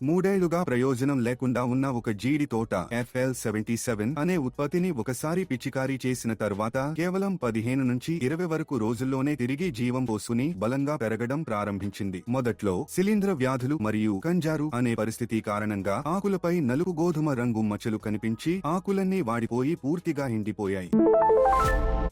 మూడేళ్లుగా ప్రయోజనం లేకుండా ఉన్న ఒక జీడి తోట FL77 అనే ఉత్పత్తిని ఒకసారి పిచికారీ చేసిన తర్వాత కేవలం 15 నుంచి 20 వరకు రోజుల్లోనే తిరిగి జీవం పోసుకుని బలంగా పెరగడం ప్రారంభించింది. మొదట్లో శిలీంధ్ర వ్యాధులు మరియు కంజారు అనే పరిస్థితి కారణంగా ఆకులపై నలుపు గోధుమ రంగు మచ్చలు కనిపించి ఆకులన్నీ వాడిపోయి పూర్తిగా ఎండిపోయాయి.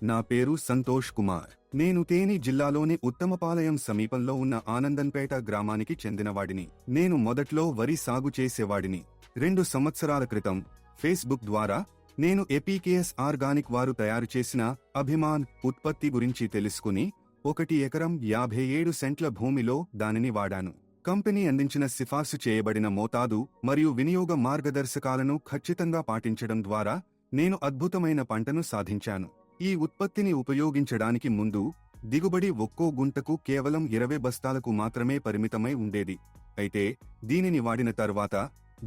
నా పేరు సంతోష్ కుమార్. నేను తేని జిల్లాలోని ఉత్తమపాలయం సమీపంలో ఉన్న ఆనందన్పేట గ్రామానికి చెందినవాడిని. నేను మొదట్లో వరి సాగు చేసేవాడిని. 2 సంవత్సరాల క్రితం ఫేస్బుక్ ద్వారా నేను ఎపికేఎస్ ఆర్గానిక్ వారు తయారు చేసిన అభిమాన్ ఉత్పత్తి గురించి తెలుసుకుని 1 ఎకరం 57 సెంట్ల భూమిలో దానిని వాడాను. కంపెనీ అందించిన సిఫార్సు చేయబడిన మోతాదు మరియు వినియోగ మార్గదర్శకాలను ఖచ్చితంగా పాటించడం ద్వారా నేను అద్భుతమైన పంటను సాధించాను. ఈ ఉత్పత్తిని ఉపయోగించడానికి ముందు దిగుబడి ఒక్కో గుంటకు కేవలం 20 బస్తాలకు మాత్రమే పరిమితమై ఉండేది. అయితే దీనిని వాడిన తర్వాత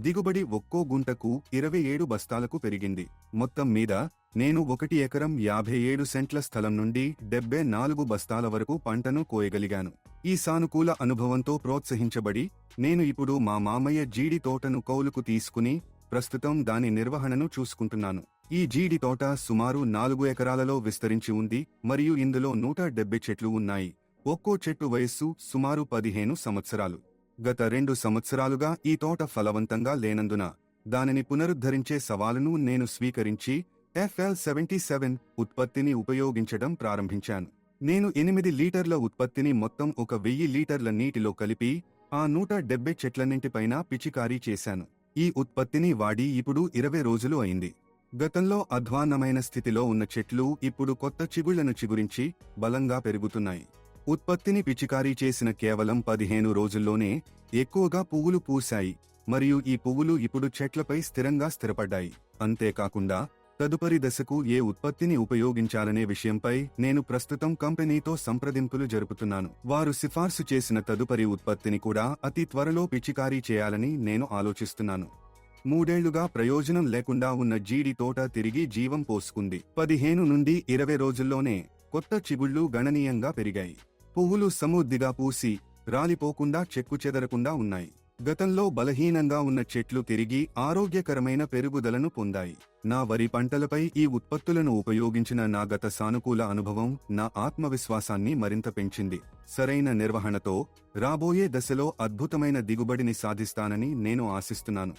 దిగుబడి ఒక్కో గుంటకు 27 బస్తాలకు పెరిగింది. మొత్తం మీద నేను 1 ఎకరం 57 సెంట్ల స్థలం నుండి 74 బస్తాల వరకు పంటను కోయగలిగాను. ఈ సానుకూల అనుభవంతో ప్రోత్సహించబడి నేను ఇప్పుడు మా మామయ్య జీడి తోటను కౌలుకు తీసుకుని ప్రస్తుతం దాని నిర్వహణను చూసుకుంటున్నాను. ఈ జీడి తోట సుమారు 4 ఎకరాలలో విస్తరించి ఉంది మరియు ఇందులో 170 చెట్లు ఉన్నాయి. ఒక్కో చెట్టు వయస్సు సుమారు 15 సంవత్సరాలు. గత 2 సంవత్సరాలుగా ఈ తోట ఫలవంతంగా లేనందున దానిని పునరుద్ధరించే సవాలును నేను స్వీకరించి FL77 ఉత్పత్తిని ఉపయోగించడం ప్రారంభించాను. నేను 8 లీటర్ల ఉత్పత్తిని మొత్తం 1000 లీటర్ల నీటిలో కలిపి ఆ 170 చెట్లన్నింటిపైన పిచికారీ చేశాను. ఈ ఉత్పత్తిని వాడి ఇప్పుడు 20 రోజులు అయింది. గతంలో అధ్వాన్నమైన స్థితిలో ఉన్న చెట్లు ఇప్పుడు కొత్త చిగుళ్లను చిగురించి బలంగా పెరుగుతున్నాయి. ఉత్పత్తిని పిచికారీ చేసిన కేవలం 15 రోజుల్లోనే ఎక్కువగా పువ్వులు పూశాయి మరియు ఈ పువ్వులు ఇప్పుడు చెట్లపై స్థిరంగా స్థిరపడ్డాయి. అంతేకాకుండా తదుపరి దశకు ఏ ఉత్పత్తిని ఉపయోగించాలనే విషయంపై నేను ప్రస్తుతం కంపెనీతో సంప్రదింపులు జరుపుతున్నాను. వారు సిఫార్సు చేసిన తదుపరి ఉత్పత్తిని కూడా అతి త్వరలో పిచికారీ చేయాలని నేను ఆలోచిస్తున్నాను. 3 ఏళ్లుగా ప్రయోజనం లేకుండా ఉన్న జీడి తోట తిరిగి జీవం పోసుకుంది. 15 నుండి 20 రోజుల్లోనే కొత్త చిగుళ్లు గణనీయంగా పెరిగాయి. పువ్వులు సమృద్ధిగా పూసి రాలిపోకుండా చెక్కుచెదరకుండా ఉన్నాయి. గతంలో బలహీనంగా ఉన్న చెట్లు తిరిగి ఆరోగ్యకరమైన పెరుగుదలను పొందాయి. నా వరి పంటలపై ఈ ఉత్పత్తులను ఉపయోగించిన నా గత సానుకూల అనుభవం నా ఆత్మవిశ్వాసాన్ని మరింత పెంచింది. సరైన నిర్వహణతో రాబోయే దశలో అద్భుతమైన దిగుబడిని సాధిస్తానని నేను ఆశిస్తున్నాను.